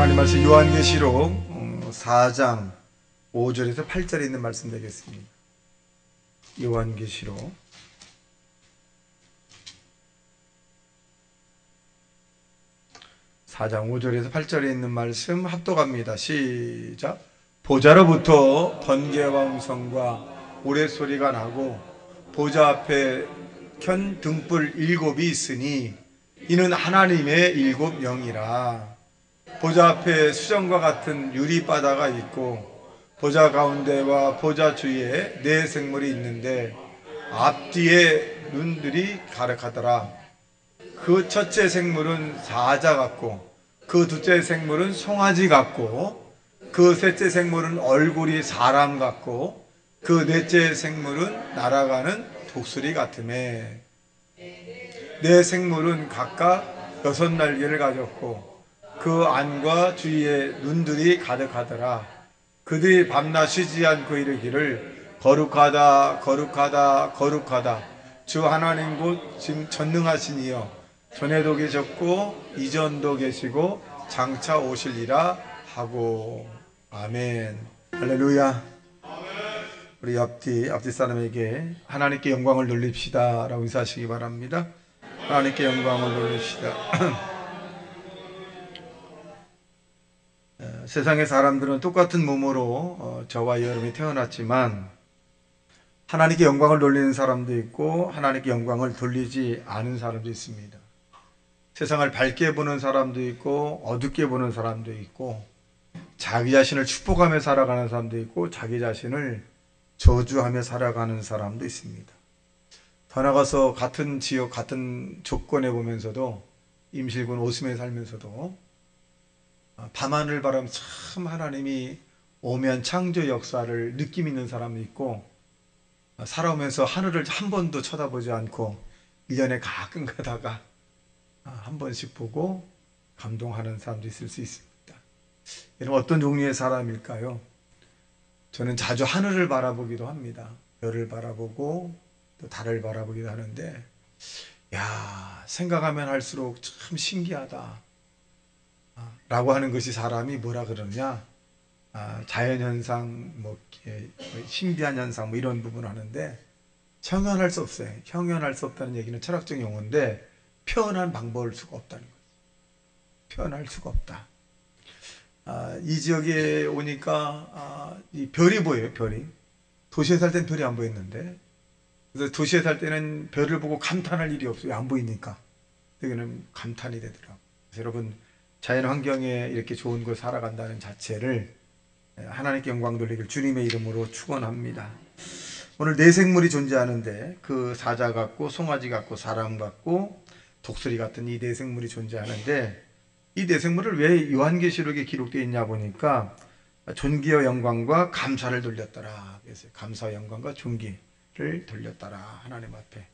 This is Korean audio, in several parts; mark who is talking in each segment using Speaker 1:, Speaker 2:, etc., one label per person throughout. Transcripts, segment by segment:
Speaker 1: 하나님 말씀 요한계시록 4장 5절에서 8절에 있는 말씀 되겠습니다. 요한계시록 4장 5절에서 8절에 있는 말씀 합독합니다. 시작. 보좌로부터 번개와 음성과 우레소리가 나고 보좌 앞에 켠 등불 7이 있으니 이는 하나님의 7 영이라. 보좌 앞에 수정과 같은 유리바다가 있고 보좌 가운데와 보좌 주위에 4 생물이 있는데 앞뒤에 눈들이 가득하더라. 그 첫째 생물은 사자 같고 그 둘째 생물은 송아지 같고 그 셋째 생물은 얼굴이 사람 같고 그 넷째 생물은 날아가는 독수리 같으매 4 생물은 각각 6 날개를 가졌고 그 안과 주위에 눈들이 가득하더라. 그들이 밤낮 쉬지 않고 이르기를 거룩하다 거룩하다 거룩하다 주 하나님 곧 지금 전능하신 이여 전에도 계셨고 이전도 계시고 장차 오실리라 하고. 아멘. 할렐루야. 우리 옆뒤 사람에게 하나님께 영광을 돌립시다 라고 인사하시기 바랍니다. 하나님께 영광을 돌립시다. 세상의 사람들은 똑같은 몸으로 저와 여러분이 태어났지만 하나님께 영광을 돌리는 사람도 있고 하나님께 영광을 돌리지 않은 사람도 있습니다. 세상을 밝게 보는 사람도 있고 어둡게 보는 사람도 있고 자기 자신을 축복하며 살아가는 사람도 있고 자기 자신을 저주하며 살아가는 사람도 있습니다. 더 나아가서 같은 지역 같은 조건에 보면서도 임실군 오심에 살면서도 밤하늘 바람 참 하나님이 오면 창조 역사를 느낌 있는 사람도 있고 살아오면서 하늘을 한 번도 쳐다보지 않고 1년에 가끔 가다가 한 번씩 보고 감동하는 사람도 있을 수 있습니다. 여러분 어떤 종류의 사람일까요? 저는 자주 하늘을 바라보기도 합니다. 별을 바라보고 또 달을 바라보기도 하는데 생각하면 할수록 참 신기하다 라고 하는 것이 사람이 뭐라 그러냐 자연현상 신비한 현상 이런 부분을 하는데 형용할 수 없어요. 형용할 수 없다는 얘기는 철학적 용어인데 표현한 방법을 수가 없다는 거죠. 표현할 수가 없다. 이 지역에 오니까 이 별이 보여요. 별이 도시에 살 때는 별이 안 보였는데 그래서 도시에 살 때는 별을 보고 감탄할 일이 없어요. 안 보이니까 여기는 감탄이 되더라고요. 그래서 여러분 자연 환경에 이렇게 좋은 곳 살아간다는 자체를 하나님께 영광 돌리길 주님의 이름으로 축원합니다. 오늘 4 생물이 존재하는데 그 사자 같고 송아지 같고 사람 같고 독수리 같은 이 4 생물이 존재하는데 이 4 생물을 왜 요한계시록에 기록되어 있냐 보니까 존귀와 영광과 감사를 돌렸더라. 그래서 감사와 영광과 존귀를 돌렸더라. 하나님 앞에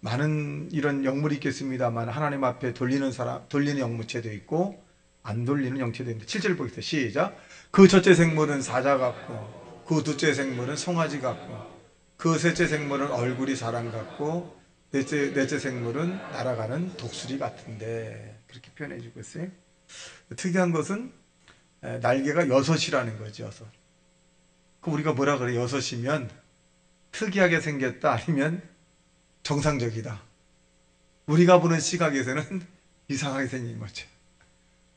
Speaker 1: 많은 이런 영물이 있겠습니다만 하나님 앞에 돌리는 영무체도 있고 안 돌리는 영체도 있는데 7절 보겠습니다. 시작. 그 첫째 생물은 사자 같고 그 둘째 생물은 송아지 같고 그 셋째 생물은 얼굴이 사람 같고 넷째 생물은 날아가는 독수리 같은데 그렇게 표현해 주고 있어요. 특이한 것은 날개가 6이라는 거죠. 6. 그럼 우리가 뭐라 그래? 6이면 특이하게 생겼다 아니면 정상적이다. 우리가 보는 시각에서는 이상하게 생긴 거죠.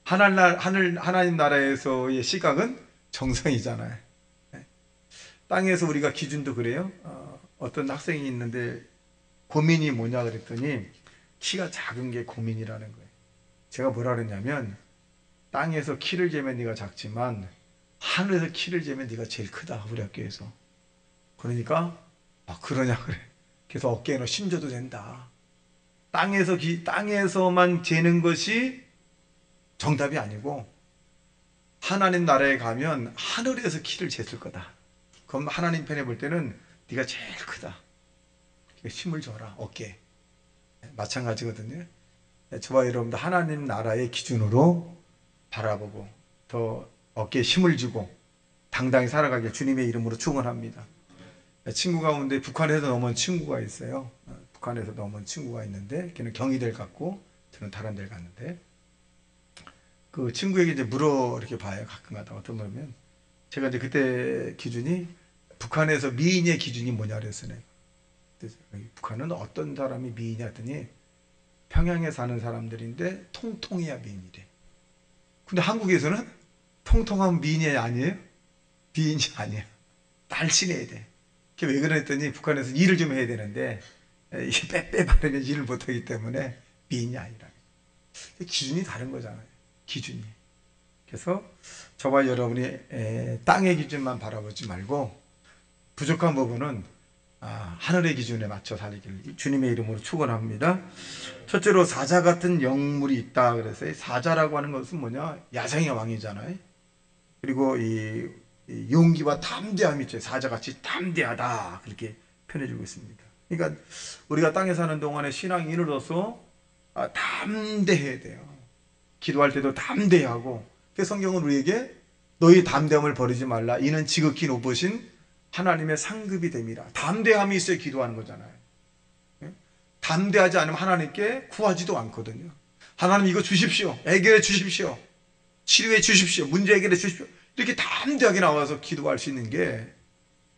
Speaker 1: 하나님 나라에서의 시각은 정상이잖아요. 땅에서 우리가 기준도 그래요. 어떤 학생이 있는데 고민이 뭐냐 그랬더니 키가 작은 게 고민이라는 거예요. 제가 뭐라 그랬냐면 땅에서 키를 재면 네가 작지만 하늘에서 키를 재면 네가 제일 크다. 우리 학교에서. 그러니까 그러냐 그래. 그래서 어깨에 심줘도 된다. 땅에서만 재는 것이 정답이 아니고 하나님 나라에 가면 하늘에서 키를 쟀을 거다. 그럼 하나님 편에 볼 때는 네가 제일 크다. 힘을 줘라 어깨에. 마찬가지거든요. 저와 여러분도 하나님 나라의 기준으로 바라보고 더 어깨에 힘을 주고 당당히 살아가게 주님의 이름으로 축원합니다. 친구 가운데 북한에서 넘어온 친구가 있어요. 북한에서 넘어온 친구가 있는데 걔는 경희대를 갔고 저는 다른 데를 갔는데 그 친구에게 이제 물어 이렇게 봐요. 가끔가다 어떤 보면 제가 이제 그때 기준이 북한에서 미인의 기준이 뭐냐 그랬어요. 내가. 그래서 북한은 어떤 사람이 미인이냐 했더니 평양에 사는 사람들인데 통통해야 미인이래. 근데 한국에서는 통통하면 미인이 아니에요? 미인이 아니에요. 날씬해야 돼. 그게 왜 그랬더니 북한에서 일을 좀 해야 되는데 이게 빼빼 바르면 일을 못하기 때문에 미인이 아니라. 기준이 다른 거잖아요. 기준이. 그래서 저와 여러분이 땅의 기준만 바라보지 말고 부족한 부분은 하늘의 기준에 맞춰 살기를 주님의 이름으로 축원합니다. 첫째로 사자 같은 영물이 있다. 그래서 사자라고 하는 것은 뭐냐? 야생의 왕이잖아요. 그리고 이 용기와 담대함이 있죠. 사자같이 담대하다. 그렇게 표현해주고 있습니다. 그러니까 우리가 땅에 사는 동안에 신앙인으로서 담대해야 돼요. 기도할 때도 담대하고. 그 성경은 우리에게 너희 담대함을 버리지 말라. 이는 지극히 높으신 하나님의 상급이 됨이라. 담대함이 있어야 기도하는 거잖아요. 담대하지 않으면 하나님께 구하지도 않거든요. 하나님 이거 주십시오. 해결해 주십시오. 치료해 주십시오. 문제 해결해 주십시오. 이렇게 담대하게 나와서 기도할 수 있는 게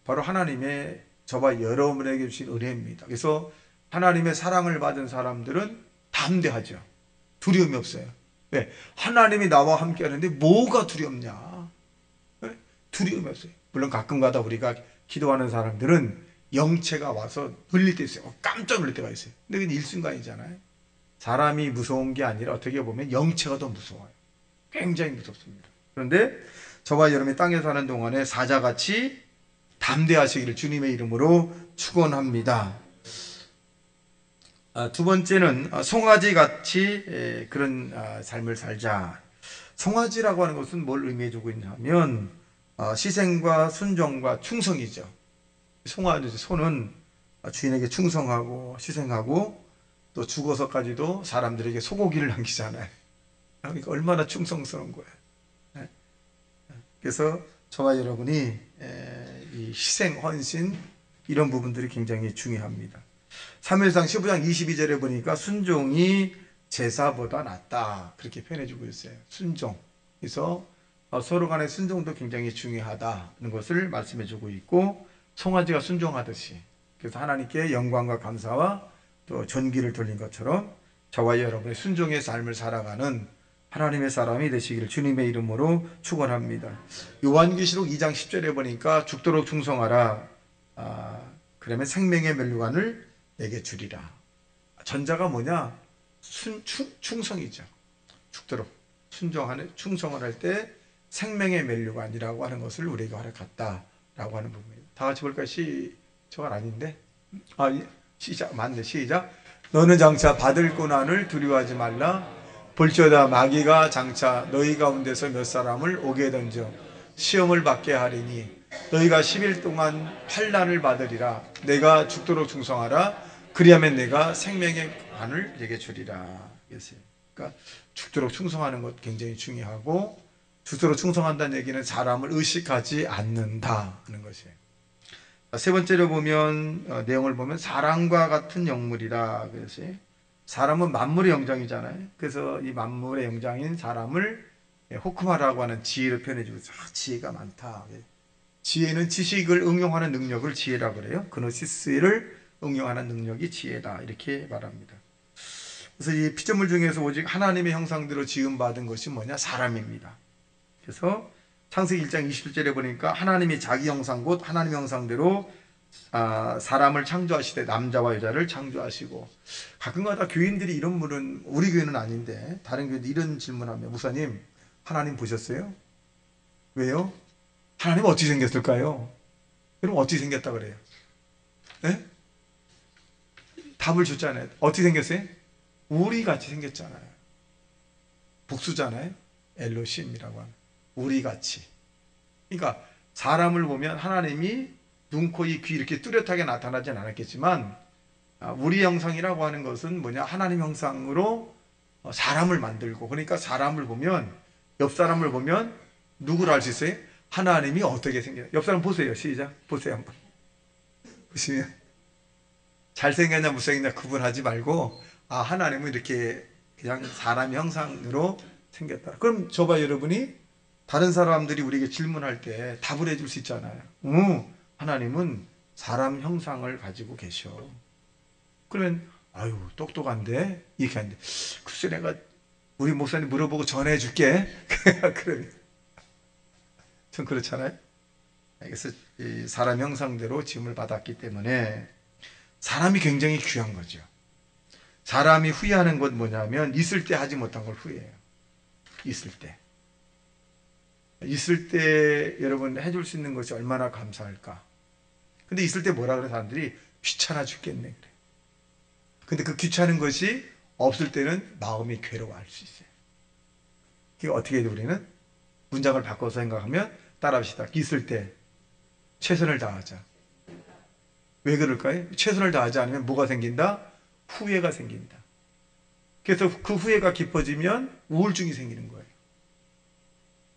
Speaker 1: 바로 하나님의 저와 여러분에게 주신 은혜입니다. 그래서 하나님의 사랑을 받은 사람들은 담대하죠. 두려움이 없어요. 왜? 하나님이 나와 함께 하는데 뭐가 두렵냐? 두려움이 없어요. 물론 가끔가다 우리가 기도하는 사람들은 영체가 와서 놀릴 때 있어요. 깜짝 놀랄 때가 있어요. 근데 그건 일순간이잖아요. 사람이 무서운 게 아니라 어떻게 보면 영체가 더 무서워요. 굉장히 무섭습니다. 그런데 저와 여러분이 땅에 사는 동안에 사자같이 담대하시기를 주님의 이름으로 축원합니다. 두 번째는 송아지같이 그런 삶을 살자. 송아지라고 하는 것은 뭘 의미해주고 있냐면 희생과 순종과 충성이죠. 송아지, 소는 주인에게 충성하고 희생하고 또 죽어서까지도 사람들에게 소고기를 남기잖아요. 그러니까 얼마나 충성스러운 거예요. 그래서 저와 여러분이 이 희생, 헌신 이런 부분들이 굉장히 중요합니다. 사무엘상 15장 22절에 보니까 순종이 제사보다 낫다 그렇게 표현해주고 있어요. 순종. 그래서 서로 간의 순종도 굉장히 중요하다는 것을 말씀해주고 있고 송아지가 순종하듯이 그래서 하나님께 영광과 감사와 또 존귀를 돌린 것처럼 저와 여러분의 순종의 삶을 살아가는 하나님의 사람이 되시기를 주님의 이름으로 축원합니다. 요한계시록 2장 10절에 보니까 죽도록 충성하라. 그러면 생명의 멸류관을 내게 주리라. 전자가 뭐냐? 충성이죠. 죽도록 순종하는 충성을 할 때 생명의 멸류관이라고 하는 것을 우리에게 허락했다라고 하는 부분입니다. 다 같이 볼까요? 저건 아닌데? 시작 맞네. 시작. 너는 장차 받을 고난을 두려워하지 말라. 볼지어다 마귀가 장차 너희 가운데서 몇 사람을 오게 던져 시험을 받게 하리니 너희가 10일 동안 환난을 받으리라. 내가 죽도록 충성하라. 그리하면 내가 생명의 관을 내게 주리라. 그러니까 죽도록 충성하는 것 굉장히 중요하고 죽도록 충성한다는 얘기는 사람을 의식하지 않는다 하는 것이에요. 세 번째로 보면 내용을 보면 사람과 같은 영물이라. 그래서 사람은 만물의 영장이잖아요. 그래서 이 만물의 영장인 사람을 호크마라고 하는 지혜를 표현해주고 지혜가 많다. 지혜는 지식을 응용하는 능력을 지혜라고 그래요. 그노시스를 응용하는 능력이 지혜다 이렇게 말합니다. 그래서 이 피조물 중에서 오직 하나님의 형상대로 지음받은 것이 뭐냐? 사람입니다. 그래서 창세기 1장 27절에 보니까 하나님이 자기 형상 곧 하나님의 형상대로 사람을 창조하시되 남자와 여자를 창조하시고 가끔가다 교인들이 이런 물은 우리 교회는 아닌데 다른 교회도 이런 질문하면 목사님 하나님 보셨어요? 왜요? 하나님 어떻게 생겼을까요? 그럼 어떻게 생겼다 그래요? 네? 답을 줬잖아요. 어떻게 생겼어요? 우리같이 생겼잖아요. 복수잖아요. 엘로심이라고 하는 우리같이. 그러니까 사람을 보면 하나님이 눈, 코, 입, 귀 이렇게 뚜렷하게 나타나진 않았겠지만 우리 형상이라고 하는 것은 뭐냐? 하나님 형상으로 사람을 만들고 그러니까 사람을 보면 옆 사람을 보면 누구를 알 수 있어요? 하나님이 어떻게 생겨요? 옆 사람 보세요. 시작. 보세요 한번. 보시면 잘생겼냐 못생겼냐 구분하지 말고 하나님은 이렇게 그냥 사람 형상으로 생겼다. 그럼 저봐 여러분이 다른 사람들이 우리에게 질문할 때 답을 해줄 수 있잖아요. 하나님은 사람 형상을 가지고 계셔. 그러면 아유 똑똑한데 이렇게 하는데 글쎄 내가 우리 목사님 물어보고 전해줄게. 그러면 좀 그렇잖아요. 그래서 이 사람 형상대로 지음을 받았기 때문에 사람이 굉장히 귀한 거죠. 사람이 후회하는 건 뭐냐면 있을 때 하지 못한 걸 후회해요. 있을 때. 있을 때 여러분 해줄 수 있는 것이 얼마나 감사할까. 근데 있을 때 뭐라 그래 사람들이 귀찮아 죽겠네 그래. 근데 그 귀찮은 것이 없을 때는 마음이 괴로워할 수 있어요. 이게 어떻게 해야 돼 우리는? 문장을 바꿔서 생각하면 따라합시다. 있을 때 최선을 다하자. 왜 그럴까요? 최선을 다하지 않으면 뭐가 생긴다? 후회가 생긴다. 그래서 그 후회가 깊어지면 우울증이 생기는 거예요.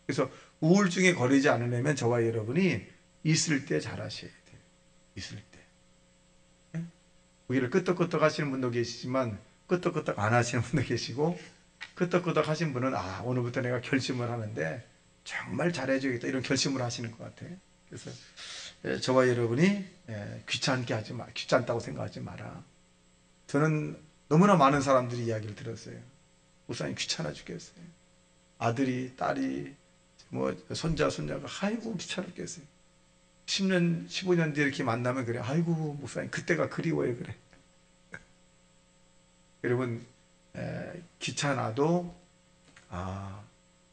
Speaker 1: 그래서 우울증에 걸리지 않으려면 저와 여러분이 있을 때 잘하셔야 돼요. 있을 때. 우리를 끄떡끄떡 하시는 분도 계시지만 끄떡끄떡 안 하시는 분도 계시고 끄떡끄떡 하신 분은 오늘부터 내가 결심을 하는데 정말 잘해줘야겠다 이런 결심을 하시는 것 같아요. 그래서 저와 여러분이 귀찮게 하지 마, 귀찮다고 생각하지 마라. 저는 너무나 많은 사람들이 이야기를 들었어요. 목사님 귀찮아 죽겠어요. 아들이, 딸이, 뭐 손자가 아이고 귀찮아 죽겠어요. 10년, 15년 뒤에 이렇게 만나면 그래. 아이고 목사님 그때가 그리워요 그래. 여러분 귀찮아도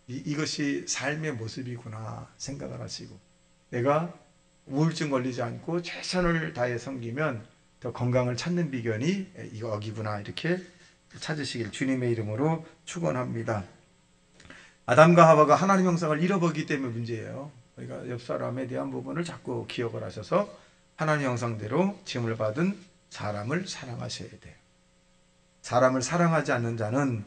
Speaker 1: 이것이 삶의 모습이구나 생각을 하시고 내가 우울증 걸리지 않고 최선을 다해 섬기면 더 건강을 찾는 비결이 여기구나 이렇게 찾으시길 주님의 이름으로 축원합니다. 아담과 하와가 하나님 형상을 잃어버리기 때문에 문제예요. 우리가 옆 사람에 대한 부분을 자꾸 기억을 하셔서 하나님 형상대로 지음을 받은 사람을 사랑하셔야 돼요. 사람을 사랑하지 않는 자는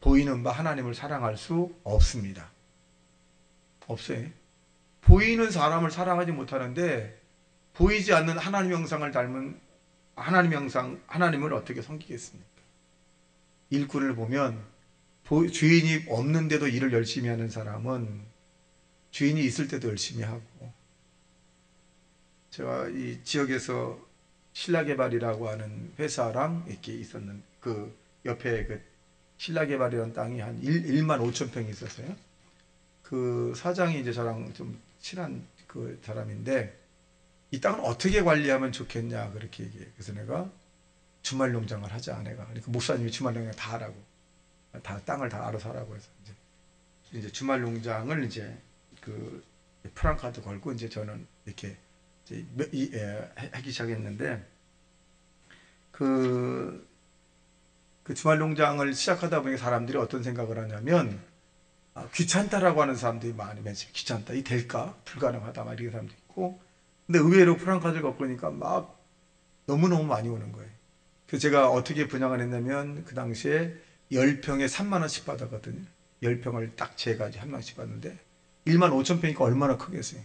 Speaker 1: 보이는 바 하나님을 사랑할 수 없습니다. 없어요. 보이는 사람을 사랑하지 못하는데 보이지 않는 하나님 형상을 닮은 하나님을 어떻게 섬기겠습니까? 일꾼을 보면 주인이 없는데도 일을 열심히 하는 사람은 주인이 있을 때도 열심히 하고, 제가 이 지역에서 신라개발이라고 하는 회사랑 이렇게 있었는 그 옆에 그 신라개발이라는 땅이 한 1만 5천 평이 있었어요. 그 사장이 이제 저랑 좀 친한 그 사람인데 이 땅을 어떻게 관리하면 좋겠냐 그렇게 얘기해. 그래서 내가 주말 농장을 하자 내가. 그러니까 목사님이 주말 농장 다 하라고, 다 땅을 다 알아서 하라고 해서 이제 주말 농장을 이제 그 프랑카드 걸고 이제 저는 이렇게 이제 하기 시작했는데 그 주말 농장을 시작하다 보니 사람들이 어떤 생각을 하냐면 귀찮다라고 하는 사람들이 많으면 귀찮다, 이 될까? 불가능하다 막 이런 사람도 있고, 근데 의외로 프랑카드를 겪으니까 막 너무너무 많이 오는 거예요. 그래서 제가 어떻게 분양을 했냐면 그 당시에 10평에 3만 원씩 받았거든요. 10평을 딱 재가지고 한 명씩 받는데 1만 5천 평이니까 얼마나 크겠어요.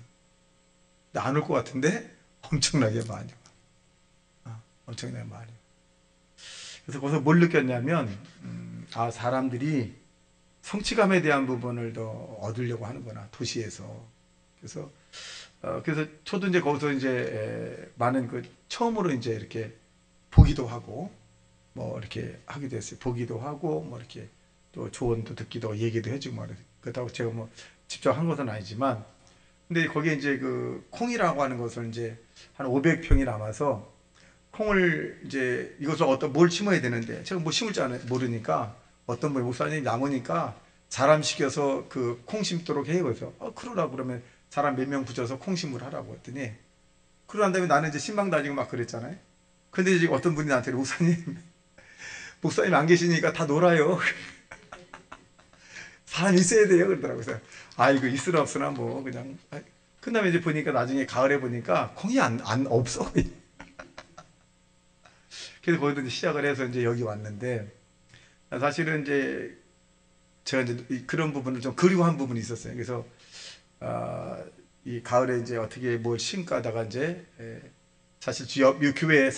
Speaker 1: 안 올 것 같은데 엄청나게 많이 와. 엄청나게 많이 와. 그래서 거기서 뭘 느꼈냐면 사람들이 성취감에 대한 부분을 더 얻으려고 하는구나 도시에서. 그래서 저도 이제 거기서 이제 많은 그 처음으로 이제 이렇게 보기도 하고 뭐 이렇게 하게 됐어요. 보기도 하고 뭐 이렇게 또 조언도 듣기도 하고 얘기도 해주고 뭐 그렇다고 제가 뭐 직접 한 것은 아니지만, 근데 거기에 이제 그 콩이라고 하는 것을 이제 한 500평이 남아서 콩을 이제 이것을 뭘 심어야 되는데 제가 뭐 심을 줄 모르니까 어떤 분 목사님이 남으니까 사람 시켜서 그 콩 심도록 해요. 그래서 그러라고 그러면 사람 몇 명 붙여서 콩 심을 하라고 했더니 그러고 난 다음에 나는 이제 신방 다니고 막 그랬잖아요. 근데 이제 어떤 분이 나한테 목사님 안 계시니까 다 놀아요. 사람 있어야 돼요 그러더라고요. 그래서 이거 있으나 없으나 뭐 그냥 끝나면 이제 보니까 나중에 가을에 보니까 콩이 안 없어. 그래서 거기서 이제 시작을 해서 이제 여기 왔는데, 사실은 이제 제가 이제 그런 부분을 좀 그리워한 부분이 있었어요. 그래서 이 가을에 이제 어떻게 뭘 심가다가 이제 사실 이 교회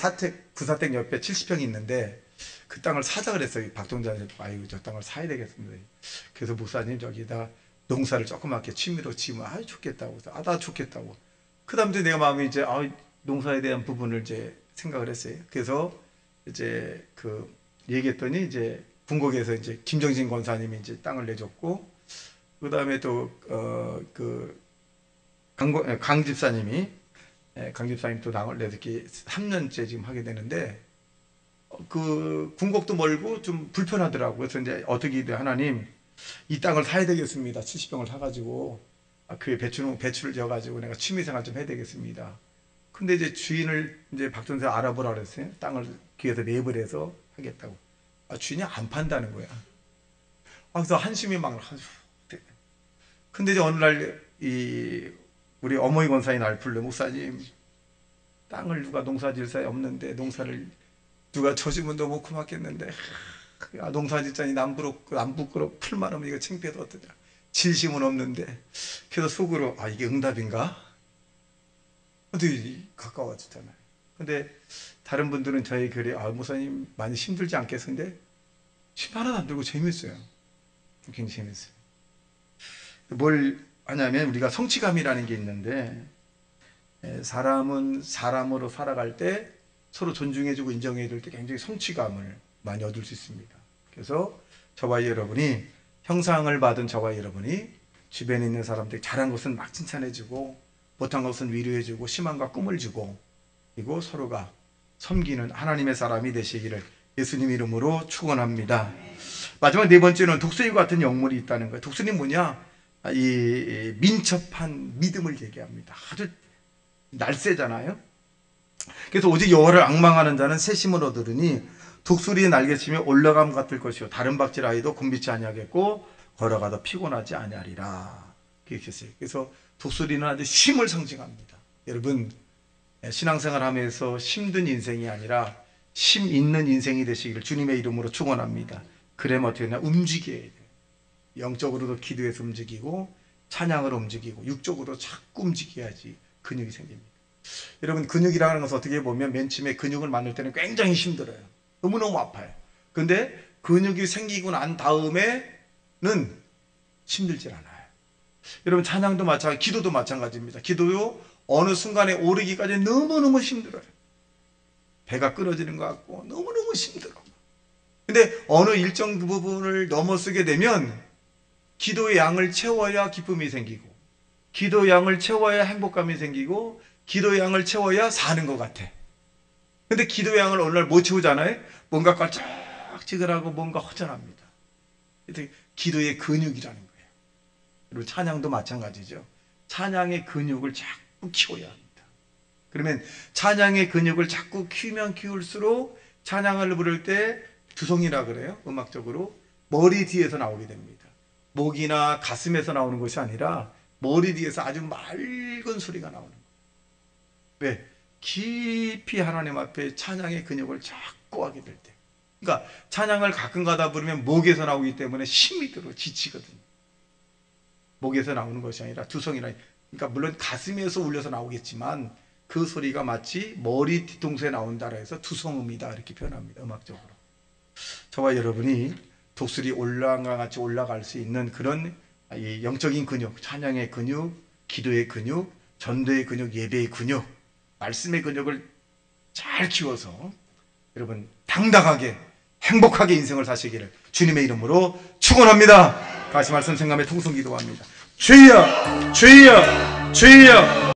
Speaker 1: 구사택 옆에 70평이 있는데 그 땅을 사자 그랬어요. 박동자한테. 아이고 저 땅을 사야 되겠습니다. 그래서 목사님 저기다 농사를 조그맣게 취미로 지으면 아유 좋겠다고. 나 좋겠다고. 그 다음에 내가 마음이 이제 농사에 대한 부분을 이제 생각을 했어요. 그래서 이제 그 얘기했더니 이제 궁곡에서 이제 김정진 권사님이 이제 땅을 내줬고, 그 다음에 또 그 강 집사님이 또 땅을 내서 이렇게 3년째 지금 하게 되는데, 그 궁곡도 멀고 좀 불편하더라고요. 그래서 이제 어떻게 하나님 이 땅을 사야 되겠습니다. 70평을 사가지고 그 배추를 지어가지고 내가 취미생활 좀 해야 되겠습니다. 근데 이제 주인을 이제 박전세 알아보라 그랬어요. 땅을 귀에서 매입을 해서 하겠다고. 주인이 안 판다는 거야. 그래서 한심히 막 근데 이제 어느 날 우리 어머니 권사인 날 불러. 목사님, 땅을 누가 농사 지을 사람이 없는데 농사를 누가 쳐주면 너무 고맙겠는데 농사 짓자니 남 부끄럽고 풀만 하면 이거 창피해서 어떠냐. 질심은 없는데. 그래서 속으로 이게 응답인가? 근데 가까워지잖아요. 근데 다른 분들은 저희 글에 목사님 많이 힘들지 않겠는데 힘 하나도 안 들고 재밌어요. 굉장히 재밌어요. 뭘 하냐면 우리가 성취감이라는 게 있는데, 사람은 사람으로 살아갈 때 서로 존중해주고 인정해줄 때 굉장히 성취감을 많이 얻을 수 있습니다. 그래서 저와 여러분이 형상을 받은 저와 여러분이 주변에 있는 사람들이 잘한 것은 막 칭찬해주고 못한 것은 위로해주고 희망과 꿈을 주고, 그리고 서로가 섬기는 하나님의 사람이 되시기를 예수님 이름으로 축원합니다. 마지막 네 번째는 독수리와 같은 영물이 있다는 거예요. 독수리는 뭐냐? 이 민첩한 믿음을 얘기합니다. 아주 날쌔잖아요. 그래서 오직 여호와를 앙망하는 자는 새 힘을 얻으리니 독수리의 날개치며 올라감 같을 것이요 다른 박질 아이도 곤비치 아니하겠고 걸어가도 피곤하지 아니하리라. 그렇게 했어요. 그래서 독수리는 아주 힘을 상징합니다. 여러분, 신앙생활 하면서 힘든 인생이 아니라 힘 있는 인생이 되시기를 주님의 이름으로 축원합니다. 그러면 어떻게 되냐? 움직여야 돼요. 영적으로도 기도해서 움직이고 찬양으로 움직이고 육적으로 자꾸 움직여야지 근육이 생깁니다. 여러분, 근육이라는 것은 어떻게 보면 맨 처음에 근육을 만들 때는 굉장히 힘들어요. 너무너무 아파요. 근데 근육이 생기고 난 다음에는 힘들질 않아요. 여러분, 찬양도 마찬가지, 기도도 마찬가지입니다. 기도요, 어느 순간에 오르기까지 너무너무 힘들어요. 배가 끊어지는 것 같고 너무너무 힘들어. 근데 어느 일정 부분을 넘어서게 되면 기도의 양을 채워야 기쁨이 생기고, 기도의 양을 채워야 행복감이 생기고, 기도의 양을 채워야 사는 것 같아. 근데 기도의 양을 어느 날 못 채우잖아요. 뭔가 깔짝지근하고 뭔가 허전합니다. 기도의 근육이라는 거예요. 그리고 찬양도 마찬가지죠. 찬양의 근육을 자꾸 키워야 합니다. 그러면 찬양의 근육을 자꾸 키우면 키울수록 찬양을 부를 때 두성이라 그래요. 음악적으로 머리 뒤에서 나오게 됩니다. 목이나 가슴에서 나오는 것이 아니라 머리 뒤에서 아주 맑은 소리가 나오는 거예요. 왜? 깊이 하나님 앞에 찬양의 근육을 자꾸 하게 될 때. 그러니까 찬양을 가끔 가다 부르면 목에서 나오기 때문에 힘이 들어 지치거든요. 목에서 나오는 것이 아니라 두성이라. 그러니까 물론 가슴에서 울려서 나오겠지만 그 소리가 마치 머리 뒤통수에 나온다라 해서 두성음이다 이렇게 표현합니다. 음악적으로. 저와 여러분이 독수리 올라가 같이 올라갈 수 있는 그런 영적인 근육, 찬양의 근육, 기도의 근육, 전도의 근육, 예배의 근육, 말씀의 근육을 잘 키워서 여러분 당당하게 행복하게 인생을 사시기를 주님의 이름으로 축원합니다. 다시 말씀 생각하며 통성 기도합니다. 주여, 주여, 주여.